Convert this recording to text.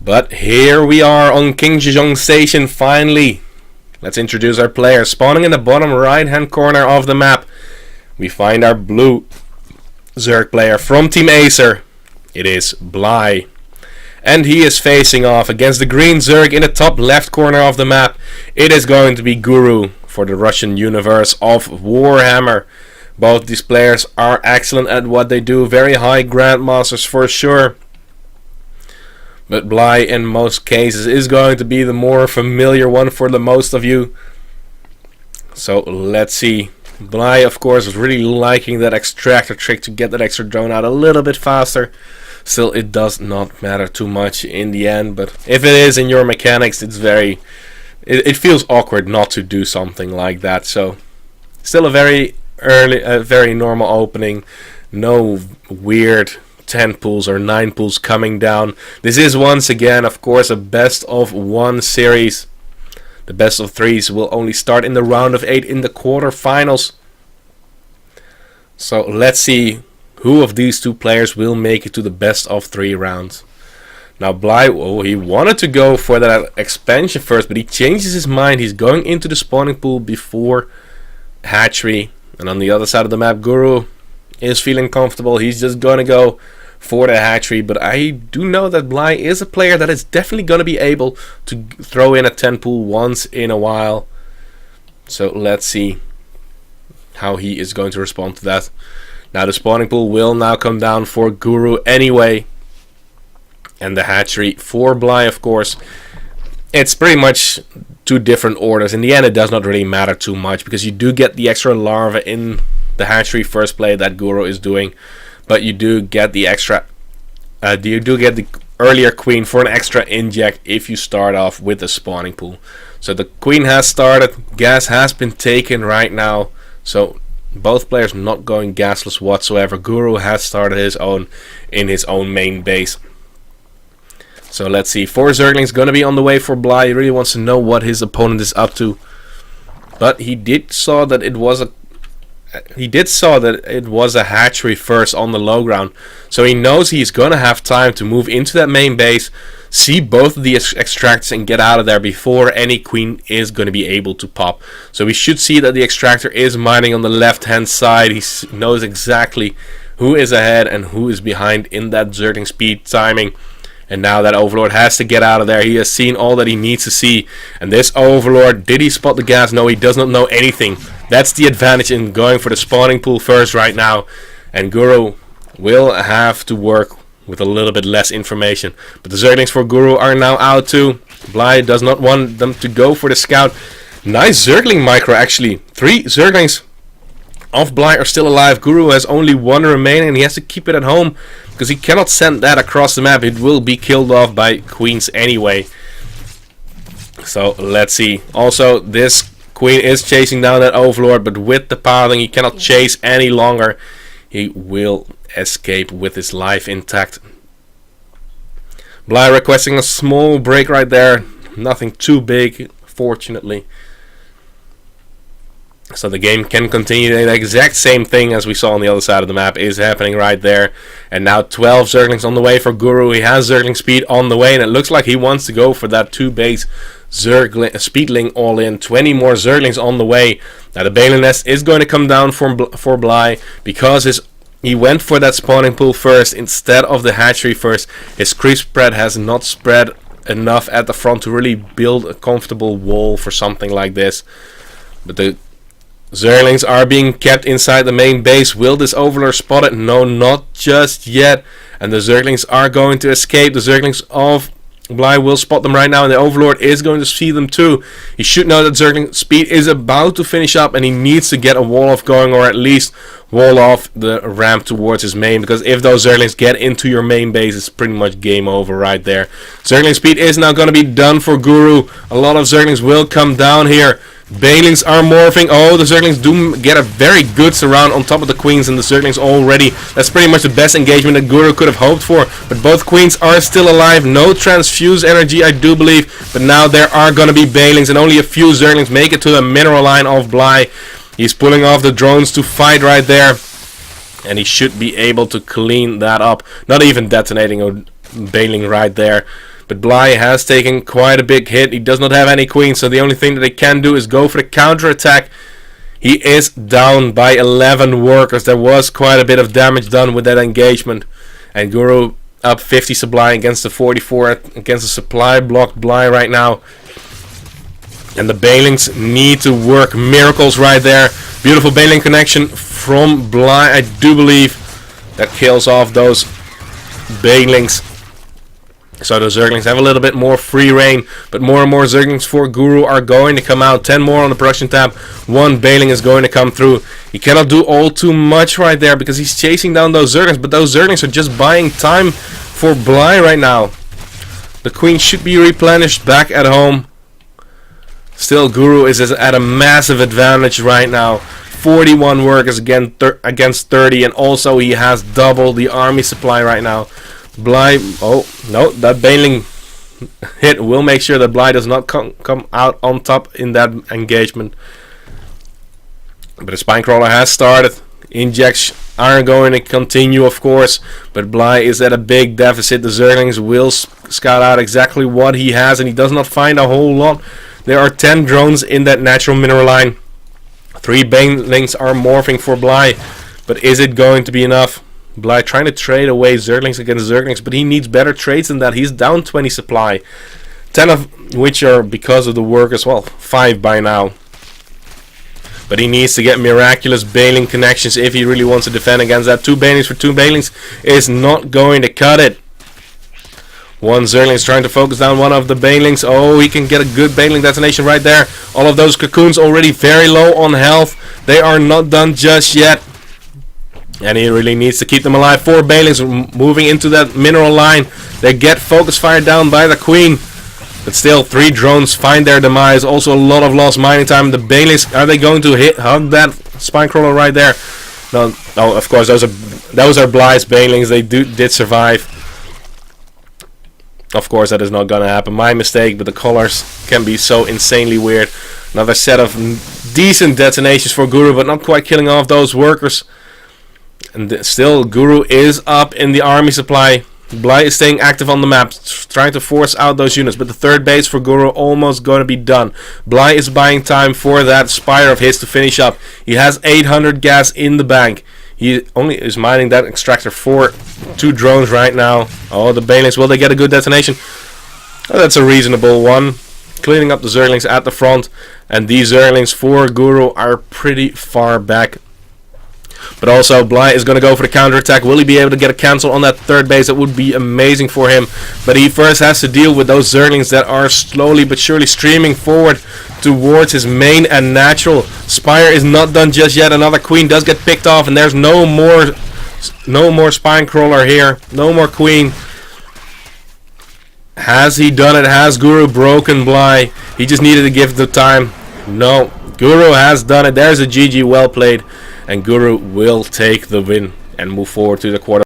But here we are on King Jejong Station finally. Let's introduce our players. Spawning in the bottom right hand corner of the map, we find our blue Zerg player from Team Acer. It is Bly. And he is facing off against the green Zerg in the top left corner of the map. It is going to be Guru for the Russian universe of Warhammer. Both these players are excellent at what they do. Very high grandmasters for sure. But Bly in most cases is going to be the more familiar one for the most of you. So let's see. Bly of course is really liking that extractor trick to get that extra drone out a little bit faster. Still, it does not matter too much in the end, but if it is in your mechanics, it's it feels awkward not to do something like that. So still a very normal opening. No weird 10 pulls or 9 pulls coming down. This is once again, of course, a best of 1 series. The best of 3s will only start in the round of 8 in the quarterfinals. So let's see who of these two players will make it to the best of 3 rounds. Now Bly, he wanted to go for that expansion first, but he changes his mind. He's going into the spawning pool before hatchery. And on the other side of the map, Guru is feeling comfortable. He's just going to go for the hatchery. But I do know that Bly is a player that is definitely going to be able to throw in a 10 pool once in a while. So let's see how he is going to respond to that. Now the spawning pool will now come down for Guru anyway. And the hatchery for Bly, of course. It's pretty much 2 different orders. In the end, it does not really matter too much, because you do get the extra larva in the hatchery first play that Guru is doing. But you do get the extra... you do get the earlier queen for an extra inject if you start off with the spawning pool. So the queen has started. Gas has been taken right now. So both players not going gasless whatsoever. Guru has started his own in his own main base. So let's see. 4 Zerglings going to be on the way for Bly. He really wants to know what his opponent is up to. But he did saw that it was a hatchery first on the low ground. So he knows he's going to have time to move into that main base, see both of the extractors and get out of there before any queen is going to be able to pop. So we should see that the extractor is mining on the left hand side. He knows exactly who is ahead and who is behind in that Zergling speed timing. And now that Overlord has to get out of there. He has seen all that he needs to see. And this Overlord, did he spot the gas? No, he does not know anything. That's the advantage in going for the spawning pool first right now. And Guru will have to work with a little bit less information. But the Zerglings for Guru are now out too. Bly does not want them to go for the scout. Nice Zergling micro actually. 3 Zerglings of Bly are still alive. Guru has only 1 remaining and he has to keep it at home, because he cannot send that across the map. It will be killed off by queens anyway. So let's see. Also, this queen is chasing down that Overlord, but with the pathing he cannot chase any longer. He will escape with his life intact. Bly requesting a small break right there. Nothing too big, fortunately. So the game can continue. The exact same thing as we saw on the other side of the map is happening right there. And now 12 Zerglings on the way for Guru. He has Zergling speed on the way, and it looks like he wants to go for that 2 base Zergling Speedling all in. 20 more Zerglings on the way. Now the Balin Nest is going to come down for Bly, because he went for that spawning pool first instead of the hatchery first. His creep spread has not spread enough at the front to really build a comfortable wall for something like this. But the Zerglings are being kept inside the main base. Will this Overlord spot it? No, not just yet. And the Zerglings are going to escape. The Zerglings of Bly will spot them right now, and the Overlord is going to see them too. He should know that Zergling speed is about to finish up, and he needs to get a wall off going, or at least wall off the ramp towards his main, because if those Zerglings get into your main base, it's pretty much game over right there. Zergling speed is now going to be done for Guru. A lot of Zerglings will come down here. Balings are morphing. Oh, the Zerglings do get a very good surround on top of the queens, and the Zerglings already. That's pretty much the best engagement that Guru could have hoped for. But both queens are still alive. No transfuse energy, I do believe. But now there are going to be Balings, and only a few Zerglings make it to the mineral line of Bly. He's pulling off the drones to fight right there. And he should be able to clean that up. Not even detonating a Baling right there. But Bly has taken quite a big hit. He does not have any queens, so the only thing that he can do is go for the counter attack. He is down by 11 workers. There was quite a bit of damage done with that engagement. And Guru up 50 supply against the 44 against the supply blocked Bly right now. And the Banelings need to work miracles right there. Beautiful Baneling connection from Bly. I do believe that kills off those Banelings. So the Zerglings have a little bit more free reign, but more and more Zerglings for Guru are going to come out. 10 more on the production tab. 1 Baneling is going to come through. He cannot do all too much right there because he's chasing down those Zerglings, but those Zerglings are just buying time for Bly right now. The Queen should be replenished back at home. Still, Guru is at a massive advantage right now. 41 workers again against 30, and also he has double the army supply right now. Bly, oh no, that Baneling hit will make sure that Bly does not come out on top in that engagement. But the Spinecrawler has started. Injects are going to continue, of course, but Bly is at a big deficit. The Zerglings will scout out exactly what he has, and he does not find a whole lot. There are 10 drones in that natural mineral line. 3 Banelings are morphing for Bly, but is it going to be enough? Bly trying to trade away Zerglings against Zerglings, but he needs better trades than that. He's down 20 supply, 10 of which are because of the workers. Well, 5 by now. But he needs to get miraculous Baneling connections if he really wants to defend against that. 2 Banelings for 2 Banelings is not going to cut it. 1 Zergling is trying to focus down one of the Banelings. Oh, he can get a good Baneling detonation right there. All of those cocoons already very low on health. They are not done just yet. And he really needs to keep them alive. 4 Banelings moving into that mineral line. They get focus fire down by the Queen. But still, 3 drones find their demise. Also a lot of lost mining time. The Banelings, are they going to hug that Spinecrawler right there? No, oh, of course, those are Bly's Banelings. They did survive. Of course, that is not going to happen. My mistake, but the colors can be so insanely weird. Another set of decent detonations for Guru, but not quite killing off those workers. And still, Guru is up in the army supply. Bly is staying active on the map, trying to force out those units. But the 3rd base for Guru almost going to be done. Bly is buying time for that Spire of his to finish up. He has 800 gas in the bank. He only is mining that extractor for 2 drones right now. Oh, the Banelings, will they get a good detonation? Oh, that's a reasonable one. Cleaning up the Zerglings at the front. And these Zerglings for Guru are pretty far back. But also, Bly is going to go for the counterattack. Will he be able to get a cancel on that 3rd base? That would be amazing for him. But he first has to deal with those Zerglings that are slowly but surely streaming forward towards his main and natural. Spire is not done just yet. Another Queen does get picked off, and there's no more Spinecrawler here. No more Queen. Has he done it? Has Guru broken Bly? He just needed to give the time. No, Guru has done it. There's a GG, well played. And Guru will take the win and move forward to the quarter.